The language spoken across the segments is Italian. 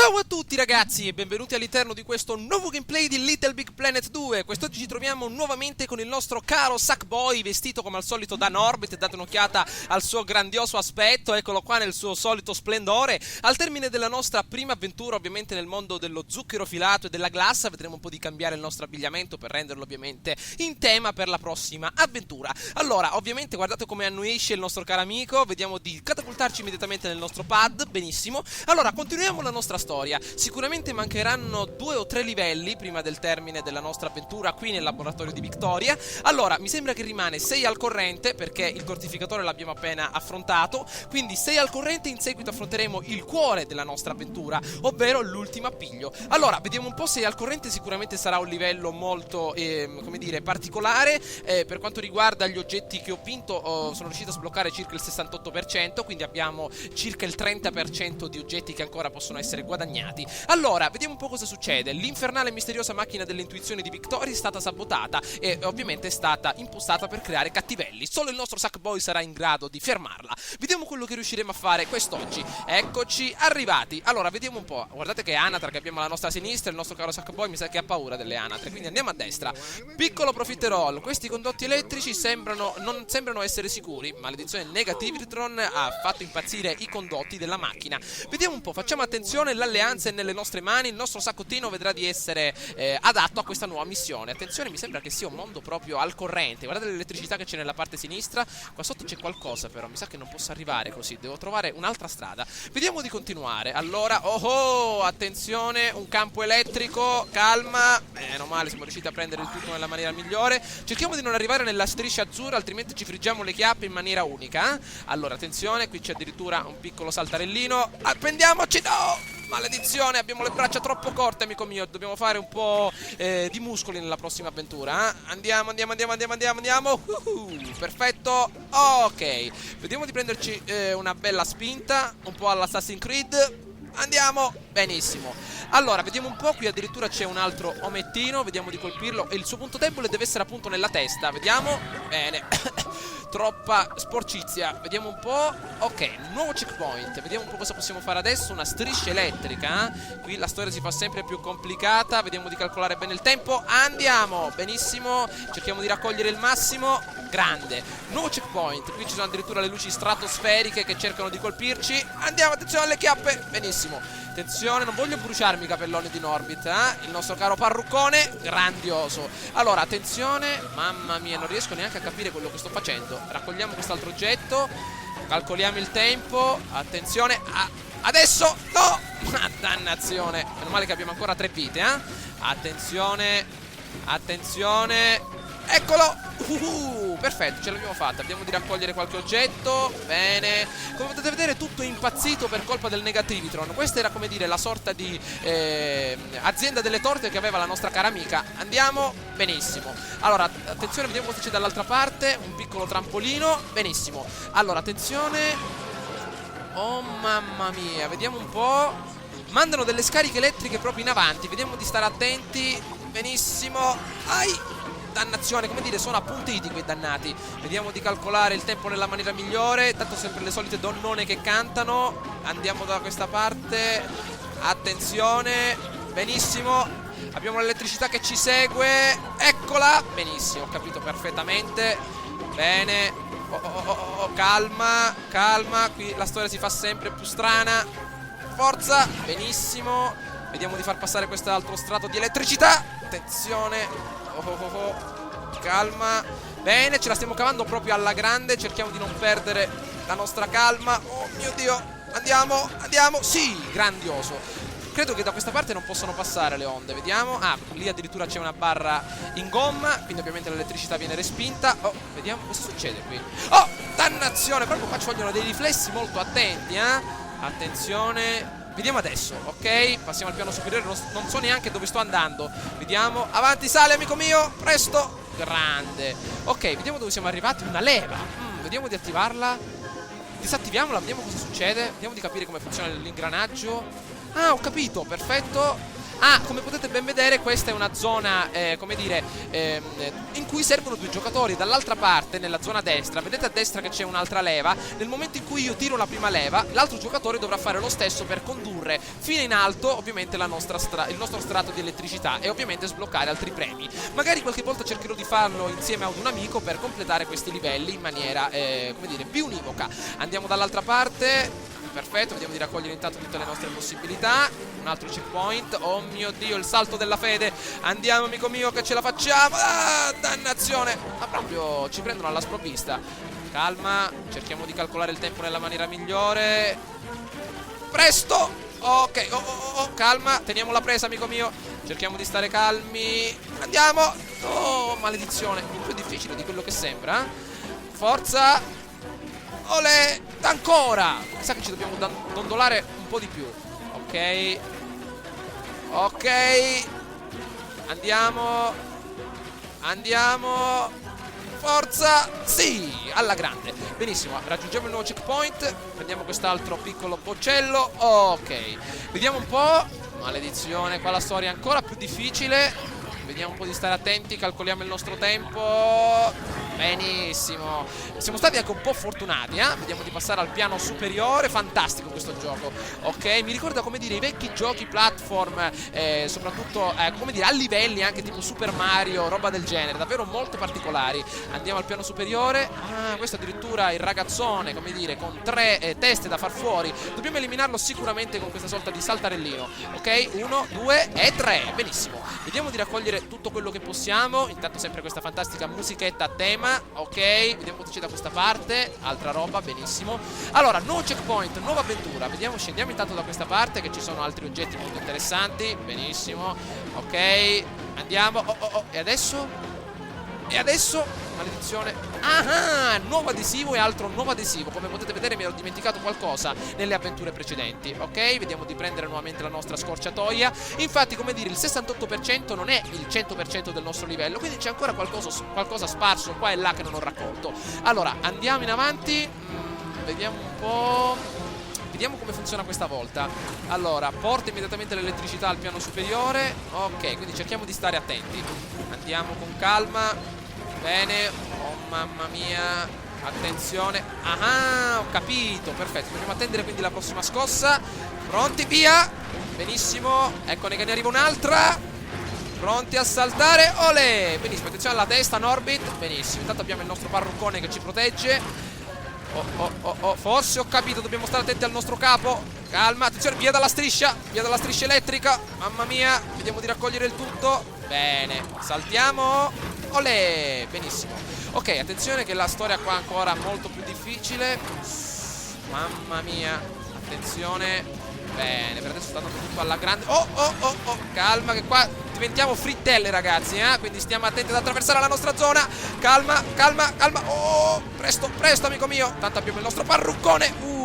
Ciao a tutti ragazzi e benvenuti all'interno di questo nuovo gameplay di Little Big Planet 2. Quest'oggi ci troviamo nuovamente con il nostro caro Sackboy, vestito come al solito da Norbit. Date un'occhiata al suo grandioso aspetto, eccolo qua nel suo solito splendore. Al termine della nostra prima avventura ovviamente nel mondo dello zucchero filato e della glassa, vedremo un po' di cambiare il nostro abbigliamento per renderlo ovviamente in tema per la prossima avventura. Allora, ovviamente guardate come annuisce il nostro caro amico, vediamo di catapultarci immediatamente nel nostro pad, benissimo. Allora, continuiamo la nostra storia. Sicuramente mancheranno 2 o 3 livelli prima del termine della nostra avventura qui nel laboratorio di Victoria. Allora, mi sembra che rimane 6 al corrente perché il cortificatore l'abbiamo appena affrontato, quindi 6 al corrente. In seguito affronteremo il cuore della nostra avventura, ovvero l'ultimo appiglio. Allora, vediamo un po'. 6 al corrente sicuramente sarà un livello molto, come dire, particolare. Per quanto riguarda gli oggetti che ho vinto, sono riuscito a sbloccare circa il 68%, quindi abbiamo circa il 30% di oggetti che ancora possono essere guadagnati. Allora, vediamo un po' cosa succede. L'infernale e misteriosa macchina delle intuizioni di Victoria è stata sabotata e ovviamente è stata impostata per creare cattivelli. Solo il nostro Sackboy sarà in grado di fermarla. Vediamo quello che riusciremo a fare quest'oggi. Eccoci arrivati. Allora, vediamo un po'. Guardate che anatra che abbiamo alla nostra sinistra. Il nostro caro Sackboy mi sa che ha paura delle anatre, quindi andiamo a destra. Piccolo profiterol. Questi condotti elettrici non sembrano essere sicuri. Maledizione Negativitron ha fatto impazzire i condotti della macchina. Vediamo un po', facciamo attenzione, l'alleanza è nelle nostre mani, il nostro saccottino vedrà di essere adatto a questa nuova missione. Attenzione, mi sembra che sia un mondo proprio al corrente. Guardate l'elettricità che c'è nella parte sinistra. Qua sotto c'è qualcosa però, mi sa che non posso arrivare così, devo trovare un'altra strada. Vediamo di continuare. Allora, attenzione, un campo elettrico, calma. Meno male, siamo riusciti a prendere il tutto nella maniera migliore. Cerchiamo di non arrivare nella striscia azzurra, altrimenti ci friggiamo le chiappe in maniera unica. Allora, attenzione, qui c'è addirittura un piccolo saltarellino. Appendiamoci, no! Maledizione, abbiamo le braccia troppo corte, amico mio. Dobbiamo fare un po' di muscoli nella prossima avventura. Andiamo. Perfetto. Ok, vediamo di prenderci una bella spinta, un po' all'Assassin's Creed. Andiamo, benissimo. Allora, vediamo un po', qui addirittura c'è un altro omettino. Vediamo di colpirlo e il suo punto debole deve essere appunto nella testa. Vediamo, bene. Troppa sporcizia, vediamo un po'. Ok, nuovo checkpoint. Vediamo un po' cosa possiamo fare adesso. Una striscia elettrica, qui la storia si fa sempre più complicata. Vediamo di calcolare bene il tempo. Andiamo, benissimo. Cerchiamo di raccogliere il massimo. Grande, nuovo checkpoint. Qui ci sono addirittura le luci stratosferiche che cercano di colpirci. Andiamo, attenzione alle chiappe. Benissimo, attenzione, non voglio bruciarmi i capelloni di Norbit, il nostro caro parruccone, grandioso. Allora, attenzione, mamma mia, non riesco neanche a capire quello che sto facendo. Raccogliamo quest'altro oggetto, calcoliamo il tempo. Attenzione, adesso, no, dannazione. Meno male che abbiamo ancora 3 vite, Attenzione, eccolo. Perfetto, ce l'abbiamo fatta. Abbiamo di raccogliere qualche oggetto. Bene. Come potete vedere, tutto è impazzito per colpa del Negativitron. Questa era, come dire, la sorta di azienda delle torte che aveva la nostra cara amica. Andiamo. Benissimo. Allora, attenzione, vediamo cosa c'è dall'altra parte. Un piccolo trampolino. Benissimo. Allora, attenzione. Oh mamma mia, vediamo un po'. Mandano delle scariche elettriche proprio in avanti. Vediamo di stare attenti. Benissimo. Ai! Dannazione, come dire, sono appuntiti quei dannati. Vediamo di calcolare il tempo nella maniera migliore. Tanto sempre le solite donnone che cantano. Andiamo da questa parte. Attenzione. Benissimo. Abbiamo l'elettricità che ci segue. Eccola. Benissimo, ho capito perfettamente. Bene. Calma. Qui la storia si fa sempre più strana. Forza. Benissimo. Vediamo di far passare quest'altro strato di elettricità. Attenzione. Calma. Bene, ce la stiamo cavando proprio alla grande. Cerchiamo di non perdere la nostra calma. Oh mio Dio. Andiamo. Sì, grandioso. Credo che da questa parte non possono passare le onde. Vediamo. Lì addirittura c'è una barra in gomma. Quindi ovviamente l'elettricità viene respinta. Vediamo cosa succede qui. Dannazione. Proprio qua ci vogliono dei riflessi molto attenti, Attenzione. Vediamo adesso, ok? Passiamo al piano superiore, non so neanche dove sto andando. Vediamo, avanti, sale amico mio, presto. Grande. Ok, vediamo dove siamo arrivati, una leva. Vediamo di attivarla. Disattiviamola, vediamo cosa succede. Vediamo di capire come funziona l'ingranaggio. Ho capito, perfetto. Ah, come potete ben vedere, questa è una zona, come dire, in cui servono 2 giocatori. Dall'altra parte, nella zona destra, vedete a destra che c'è un'altra leva. Nel momento in cui io tiro la prima leva, l'altro giocatore dovrà fare lo stesso per condurre fino in alto, ovviamente, il nostro strato di elettricità e ovviamente sbloccare altri premi. Magari qualche volta cercherò di farlo insieme ad un amico per completare questi livelli in maniera, come dire, più univoca. Andiamo dall'altra parte. Perfetto, vediamo di raccogliere intanto tutte le nostre possibilità. Un altro checkpoint. Oh mio Dio, il salto della fede. Andiamo, amico mio, che ce la facciamo. Ah, dannazione. Ma proprio ci prendono alla sprovvista. Calma, cerchiamo di calcolare il tempo nella maniera migliore. Presto. Ok, calma, teniamo la presa, amico mio. Cerchiamo di stare calmi. Andiamo. Oh, maledizione, è più difficile di quello che sembra. Forza. Olè, ancora. Mi sa che ci dobbiamo dondolare un po' di più. Ok. Ok. Andiamo. Andiamo. Forza. Sì, alla grande. Benissimo, raggiungiamo il nuovo checkpoint. Prendiamo quest'altro piccolo boccello. Ok. Vediamo un po'. Maledizione, qua la storia è ancora più difficile. Vediamo un po' di stare attenti. Calcoliamo il nostro tempo. Benissimo. Siamo stati anche un po' fortunati, eh? Vediamo di passare al piano superiore. Fantastico questo gioco. Ok, mi ricorda, come dire, i vecchi giochi platform, soprattutto, come dire, a livelli anche tipo Super Mario, roba del genere, davvero molto particolari. Andiamo al piano superiore. Ah, questo è addirittura il ragazzone, come dire, con 3 teste da far fuori. Dobbiamo eliminarlo sicuramente con questa sorta di saltarellino. Ok, 1, 2 e 3. Benissimo. Vediamo di raccogliere tutto quello che possiamo. Intanto sempre questa fantastica musichetta a tema. Ok, vediamo cosa c'è da questa parte. Altra roba, benissimo. Allora, nuovo checkpoint, nuova avventura. Vediamo, scendiamo intanto da questa parte, che ci sono altri oggetti molto interessanti. Benissimo. Ok, andiamo. E adesso? E adesso? Maledizione. Ah, nuovo adesivo e altro nuovo adesivo. Come potete vedere mi ero dimenticato qualcosa nelle avventure precedenti. Ok, vediamo di prendere nuovamente la nostra scorciatoia. Infatti, come dire, il 68% non è il 100% del nostro livello, quindi c'è ancora qualcosa sparso qua e là che non ho raccolto. Allora, andiamo in avanti. Vediamo un po'. Vediamo come funziona questa volta. Allora, porta immediatamente l'elettricità al piano superiore. Ok, quindi cerchiamo di stare attenti. Andiamo con calma. Bene. Oh mamma mia. Attenzione. Ah, ho capito. Perfetto, dobbiamo attendere quindi la prossima scossa. Pronti, via. Benissimo. Eccone che ne arriva un'altra. Pronti a saltare. Olè. Benissimo, attenzione alla testa, Norbit. Benissimo, intanto abbiamo il nostro parruccone che ci protegge. Forse ho capito, dobbiamo stare attenti al nostro capo. Calma, attenzione, via dalla striscia elettrica. Mamma mia, vediamo di raccogliere il tutto. Bene, saltiamo. Olè, benissimo. Ok, attenzione che la storia qua è ancora molto più difficile. Mamma mia, attenzione. Bene, per adesso sta andando tutto alla grande. Calma che qua diventiamo frittelle, ragazzi, quindi stiamo attenti ad attraversare la nostra zona. Calma. Oh, presto, amico mio. Tanto abbiamo il nostro parruccone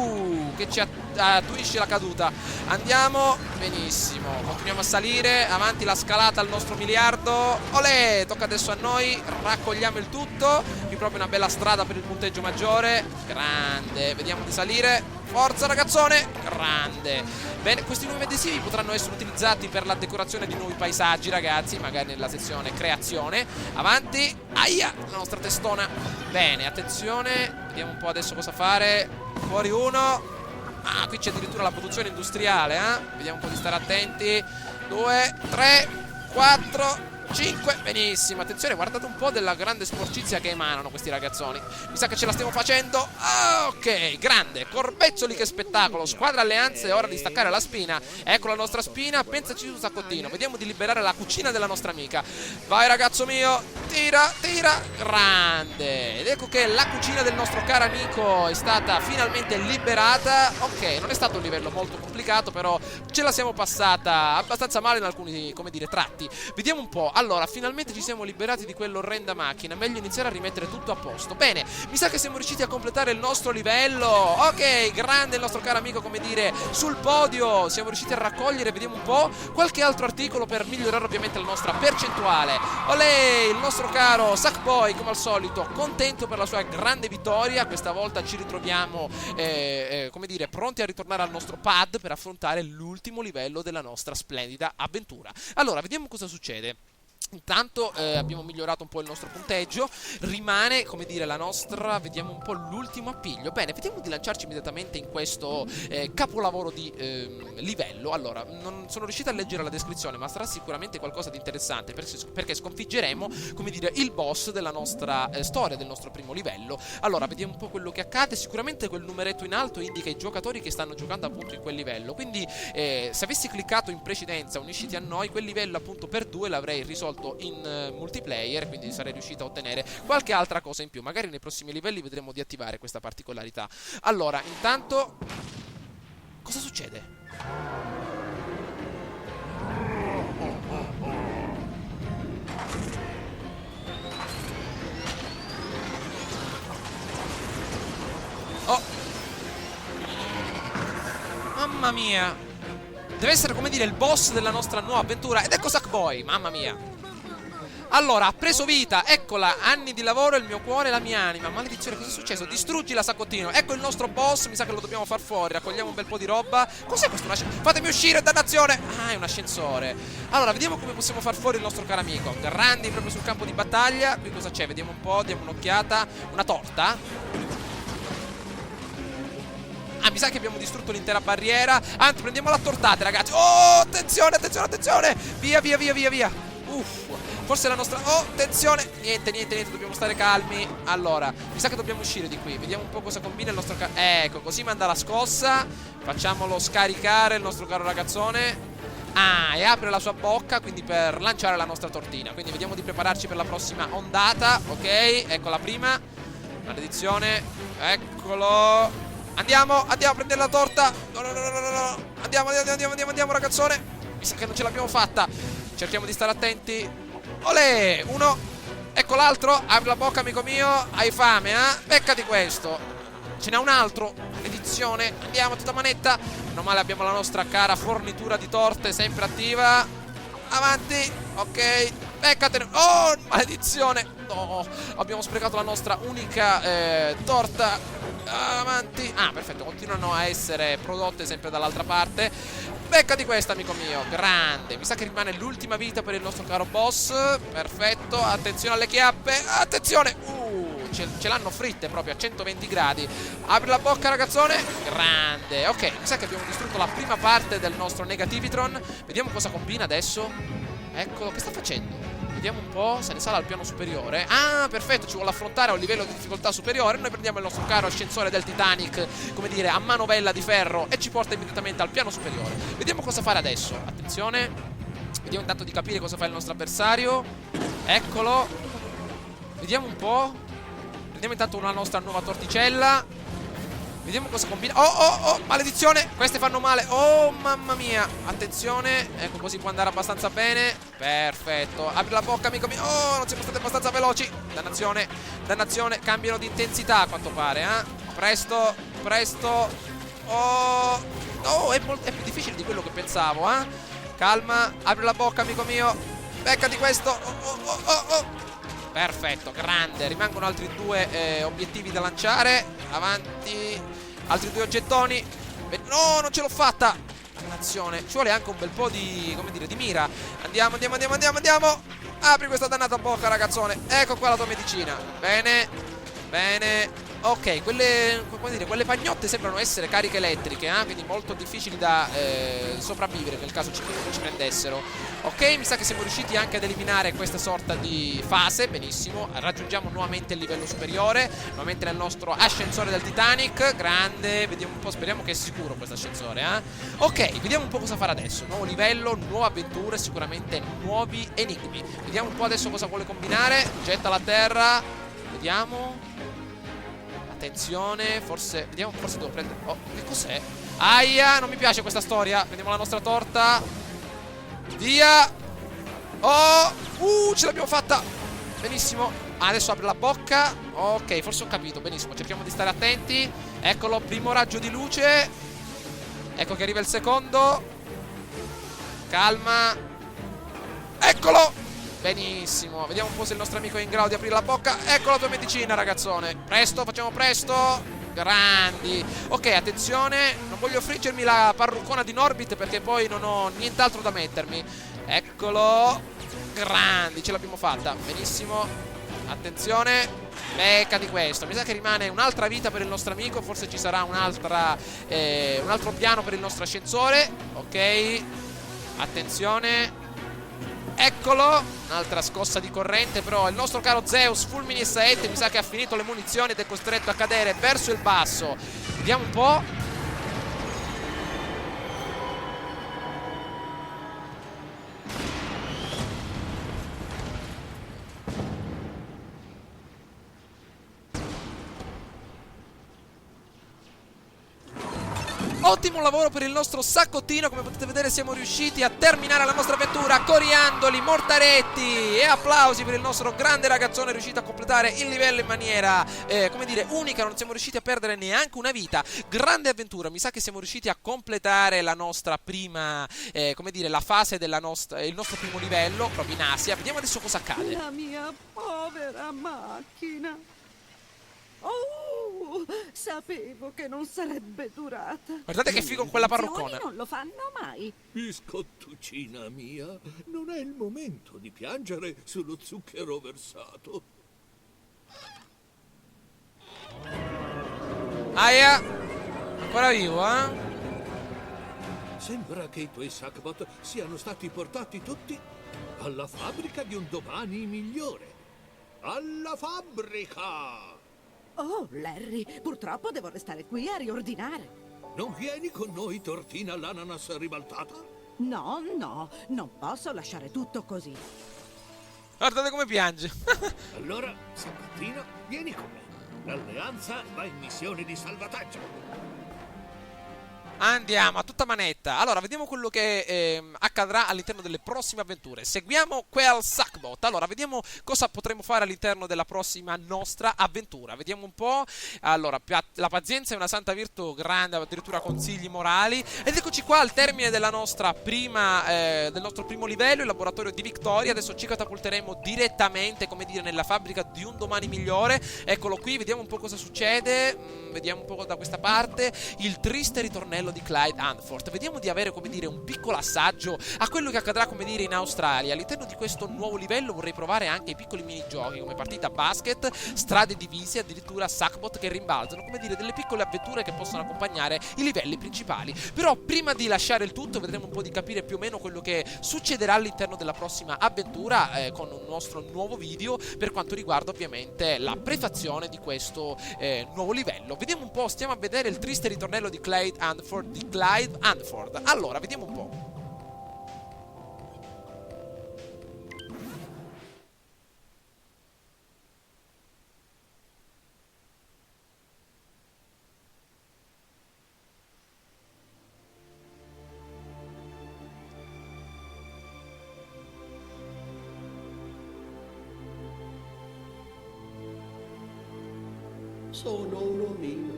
che ci attuisce la caduta. Andiamo. Benissimo, continuiamo a salire. Avanti la scalata al nostro miliardo. Olè, tocca adesso a noi. Raccogliamo il tutto. Qui proprio una bella strada per il punteggio maggiore. Grande, vediamo di salire. Forza, ragazzone. Grande. Bene, questi nuovi adesivi potranno essere utilizzati per la decorazione di nuovi paesaggi, ragazzi, magari nella sezione creazione. Avanti. Aia, la nostra testona. Bene, attenzione. Vediamo un po' adesso cosa fare. Fuori uno. Ah, qui c'è addirittura la produzione industriale, Vediamo un po' di stare attenti. 2, 3, 4, 5. Benissimo, attenzione, guardate un po' della grande sporcizia che emanano questi ragazzoni. Mi sa che ce la stiamo facendo. Ok, grande, corbezzoli, che spettacolo. Squadra alleanze, è ora di staccare la spina. Ecco la nostra spina, pensaci su saccottino. Vediamo di liberare la cucina della nostra amica. Vai, ragazzo mio. Tira. Grande. Ed ecco che la cucina del nostro caro amico è stata finalmente liberata. Ok, non è stato un livello molto complicato, però ce la siamo passata abbastanza male in alcuni, come dire, tratti. Vediamo un po'. Allora, finalmente ci siamo liberati di quell'orrenda macchina. Meglio iniziare a rimettere tutto a posto. Bene, mi sa che siamo riusciti a completare il nostro livello. Ok, grande il nostro caro amico, come dire, sul podio. Siamo riusciti a raccogliere, vediamo un po', qualche altro articolo per migliorare ovviamente la nostra percentuale. Olè, il nostro caro Sackboy, come al solito, contento per la sua grande vittoria. Questa volta ci ritroviamo, come dire, pronti a ritornare al nostro pad per affrontare l'ultimo livello della nostra splendida avventura. Allora, vediamo cosa succede. Intanto abbiamo migliorato un po' il nostro punteggio. Rimane, come dire, la nostra, vediamo un po', l'ultimo appiglio. Bene, vediamo di lanciarci immediatamente in questo capolavoro di livello. Allora, non sono riuscito a leggere la descrizione, ma sarà sicuramente qualcosa di interessante, perché sconfiggeremo, come dire, il boss della nostra storia, del nostro primo livello. Allora, vediamo un po' quello che accade. Sicuramente quel numeretto in alto indica i giocatori che stanno giocando appunto in quel livello. Quindi se avessi cliccato in precedenza unisciti a noi, quel livello appunto per 2 l'avrei risolto in multiplayer, quindi sarei riuscito a ottenere qualche altra cosa in più. Magari nei prossimi livelli vedremo di attivare questa particolarità. Allora, intanto, cosa succede? Oh, mamma mia, deve essere, come dire, il boss della nostra nuova avventura. Ed ecco Sackboy, mamma mia. Allora, ha preso vita, eccola, anni di lavoro, il mio cuore e la mia anima. Maledizione, cosa è successo? Distruggila, Saccottino. Ecco il nostro boss, mi sa che lo dobbiamo far fuori. Raccogliamo un bel po' di roba. Cos'è questo? Fatemi uscire, dannazione! Ah, è un ascensore. Allora, vediamo come possiamo far fuori il nostro caro amico. Grandi proprio sul campo di battaglia. Qui cosa c'è? Vediamo un po', diamo un'occhiata. Una torta? Ah, mi sa che abbiamo distrutto l'intera barriera. Anzi, prendiamo la tortate, ragazzi. Oh, attenzione, attenzione, attenzione. Via, via, via, via, via. Uff. Forse la nostra... Oh, attenzione. Niente, niente, niente, dobbiamo stare calmi. Allora, mi sa che dobbiamo uscire di qui. Vediamo un po' cosa combina il nostro... Ecco, così manda la scossa. Facciamolo scaricare il nostro caro ragazzone. Ah, e apre la sua bocca, quindi per lanciare la nostra tortina. Quindi vediamo di prepararci per la prossima ondata. Ok, ecco la prima. Maledizione. Eccolo. Andiamo, andiamo a prendere la torta. No, no, no, no, no, no. Andiamo, andiamo, andiamo, andiamo, andiamo, ragazzone. Mi sa che non ce l'abbiamo fatta. Cerchiamo di stare attenti. Olè, uno. Ecco l'altro. Apri la bocca, amico mio. Hai fame, eh? Beccati questo. Ce n'è un altro. Maledizione. Andiamo a tutta manetta. Meno male abbiamo la nostra cara fornitura di torte sempre attiva. Avanti. Ok. Beccatene. Oh, maledizione. No, abbiamo sprecato la nostra unica torta. Avanti. Ah, perfetto, continuano a essere prodotte sempre dall'altra parte. Beccati questa, amico mio. Grande. Mi sa che rimane l'ultima vita per il nostro caro boss. Perfetto. Attenzione alle chiappe. Attenzione. Ce l'hanno fritte proprio a 120 gradi. Apri la bocca, ragazzone. Grande. Ok, mi sa che abbiamo distrutto la prima parte del nostro Negativitron. Vediamo cosa combina adesso. Eccolo, che sta facendo? Vediamo un po', se ne sale al piano superiore. Ah, perfetto, ci vuole affrontare a un livello di difficoltà superiore. Noi prendiamo il nostro caro ascensore del Titanic, come dire, a manovella di ferro, e ci porta immediatamente al piano superiore. Vediamo cosa fare adesso. Attenzione. Vediamo intanto di capire cosa fa il nostro avversario. Eccolo. Vediamo un po'. Prendiamo intanto una nostra nuova torticella. Vediamo cosa combina. Oh, oh, oh, maledizione. Queste fanno male. Oh, mamma mia. Attenzione. Ecco, così può andare abbastanza bene. Perfetto. Apri la bocca, amico mio. Oh, non siamo stati abbastanza veloci. Dannazione. Dannazione. Cambiano di intensità, a quanto pare, eh. Presto. Presto. Oh. Oh, è più difficile di quello che pensavo, eh. Calma. Apri la bocca, amico mio. Beccati questo. Oh, oh, oh, oh, oh. Perfetto, grande. Rimangono altri due obiettivi da lanciare. Avanti. Altri due oggettoni. No, non ce l'ho fatta. Dannazione. Ci vuole anche un bel po' di, come dire, di mira. Andiamo, andiamo, andiamo, andiamo, andiamo. Apri questa dannata bocca, ragazzone. Ecco qua la tua medicina. Bene. Bene. Ok, quelle pagnotte sembrano essere cariche elettriche, quindi molto difficili da sopravvivere nel caso ci prendessero. Ok, mi sa che siamo riusciti anche ad eliminare questa sorta di fase. Benissimo, raggiungiamo nuovamente il livello superiore, nuovamente nel nostro ascensore del Titanic. Grande, vediamo un po', speriamo che è sicuro questo ascensore, Ok, vediamo un po' cosa fare adesso. Nuovo livello, nuove avventure, sicuramente nuovi enigmi. Vediamo un po' adesso cosa vuole combinare. Gettala a terra. Vediamo. Attenzione, forse... Vediamo, forse devo prendere... Oh, che cos'è? Aia, non mi piace questa storia. Prendiamo la nostra torta. Via. Oh! Ce l'abbiamo fatta! Benissimo. Adesso apre la bocca. Ok, forse ho capito. Benissimo, cerchiamo di stare attenti. Eccolo, primo raggio di luce. Ecco che arriva il secondo. Calma. Eccolo! Benissimo. Vediamo un po' se il nostro amico è in grado di aprire la bocca. Ecco la tua medicina, ragazzone. Presto, facciamo presto. Grandi. Ok, attenzione. Non voglio friggermi la parruccona di Norbit perché poi non ho nient'altro da mettermi. Eccolo. Grandi, ce l'abbiamo fatta. Benissimo. Attenzione. Becca di questo. Mi sa che rimane un'altra vita per il nostro amico. Forse ci sarà un altro piano per il nostro ascensore. Ok. Attenzione. Eccolo. Un'altra scossa di corrente. Però il nostro caro Zeus Fulmini e Saette mi sa che ha finito le munizioni ed è costretto a cadere verso il basso. Vediamo un po'. Ottimo lavoro per il nostro saccottino. Come potete vedere siamo riusciti a terminare la nostra avventura. Coriandoli, mortaretti e applausi per il nostro grande ragazzone riuscito a completare il livello in maniera, come dire, unica. Non siamo riusciti a perdere neanche una vita. Grande avventura. Mi sa che siamo riusciti a completare la nostra prima, come dire, la fase della nostra, il nostro primo livello proprio in Asia. Vediamo adesso cosa accade. La mia povera macchina. Oh, sapevo che non sarebbe durata. Guardate che figo quella parruccona. Non lo fanno mai. Biscottucina mia, non è il momento di piangere sullo zucchero versato. Aia. Ancora vivo, eh? Sembra che i tuoi Sackbot siano stati portati tutti alla fabbrica di un domani migliore. Alla fabbrica! Oh, Larry, purtroppo devo restare qui a riordinare. Non vieni con noi, tortina all'ananas ribaltata? No, non posso lasciare tutto così. Guardate come piange. Allora, Sabattino, vieni con me. L'alleanza va in missione di salvataggio. Andiamo a tutta manetta. Allora, vediamo quello che accadrà all'interno delle prossime avventure. Seguiamo quel Sackbot. Allora, vediamo cosa potremo fare all'interno della prossima nostra avventura. Vediamo un po'. Allora, la pazienza è una santa virtù grande, addirittura consigli morali. Ed eccoci qua al termine della nostra del nostro primo livello, il laboratorio di Victoria. Adesso ci catapulteremo direttamente, come dire, nella fabbrica di un domani migliore. Eccolo qui, vediamo un po' cosa succede. Vediamo un po' da questa parte. Il triste ritornello di Clyde Hanford. Vediamo di avere, come dire, un piccolo assaggio a quello che accadrà, come dire, in Australia. All'interno di questo nuovo livello vorrei provare anche i piccoli minigiochi come partita basket, strade divise, addirittura Sackbot che rimbalzano, come dire, delle piccole avventure che possono accompagnare i livelli principali. Però prima di lasciare il tutto vedremo un po' di capire più o meno quello che succederà all'interno della prossima avventura, con un nostro nuovo video per quanto riguarda ovviamente la prefazione di questo nuovo livello. Vediamo un po', stiamo a vedere il triste ritornello di Clyde Hanford. Allora, vediamo un po'. Sono un omino,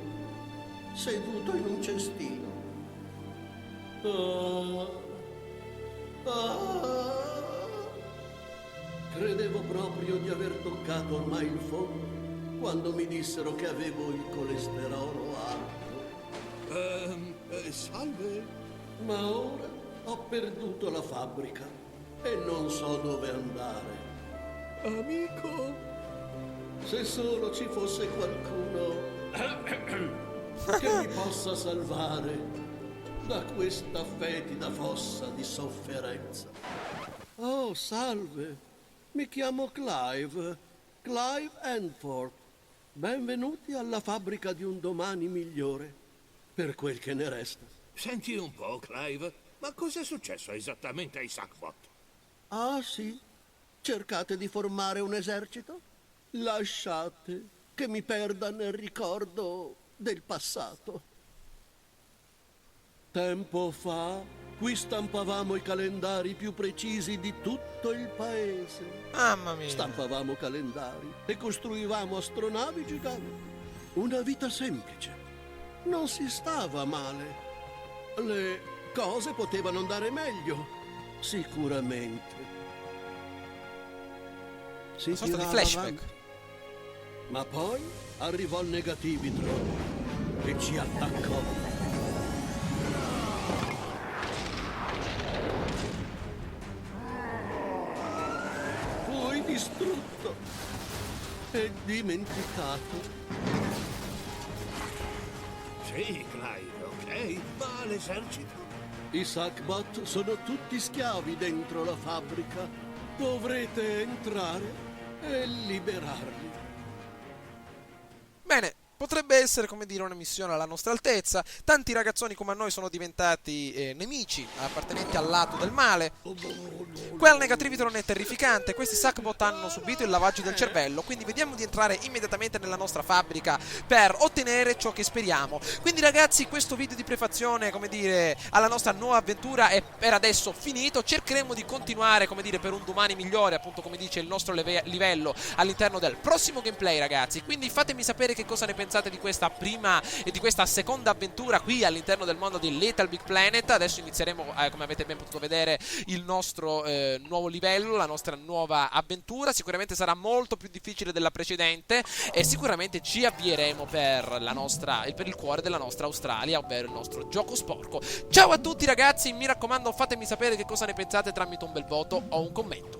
seduto in un cestino. Credevo proprio di aver toccato ormai il fondo quando mi dissero che avevo il colesterolo alto. Salve. Ma ora ho perduto la fabbrica e non so dove andare. Amico. Se solo ci fosse qualcuno che mi possa salvare da questa fetida fossa di sofferenza. Oh, salve. Mi chiamo Clive Hanford. Benvenuti alla fabbrica di un domani migliore, per quel che ne resta. Senti un po', Clive, ma cos'è successo esattamente ai Sackbot? Ah, sì? Cercate di formare un esercito? Lasciate che mi perda nel ricordo del passato. Tempo fa Qui stampavamo i calendari più precisi di tutto il paese. Mamma mia. Stampavamo calendari e costruivamo astronavi giganti. Una vita semplice. Non si stava male. Le cose potevano andare meglio, sicuramente. Si Una sorta di tirava flashback. avanti. Ma poi arrivò il Negativitron e ci attaccò. Fui distrutto e dimenticato. Sì, Clive, ok, ma l'esercito? I Sackbot sono tutti schiavi dentro la fabbrica. Dovrete entrare e liberarli. Bene, potrebbe essere, come dire, una missione alla nostra altezza. Tanti ragazzoni come noi sono diventati nemici, appartenenti al lato del male. Quel Negativitron è terrificante. Questi Sackbot hanno subito il lavaggio del cervello, quindi vediamo di entrare immediatamente nella nostra fabbrica per ottenere ciò che speriamo. Quindi ragazzi, questo video di prefazione, come dire, alla nostra nuova avventura è per adesso finito. Cercheremo di continuare, come dire, per un domani migliore, appunto come dice il nostro livello all'interno del prossimo gameplay, ragazzi. Quindi fatemi sapere che cosa ne pensate di questa prima e di questa seconda avventura qui all'interno del mondo di Little Big Planet. Adesso inizieremo, come avete ben potuto vedere, il nostro nuovo livello, la nostra nuova avventura. Sicuramente sarà molto più difficile della precedente e sicuramente ci avvieremo per il cuore della nostra Australia, ovvero il nostro gioco sporco. Ciao a tutti ragazzi, mi raccomando fatemi sapere che cosa ne pensate tramite un bel voto o un commento.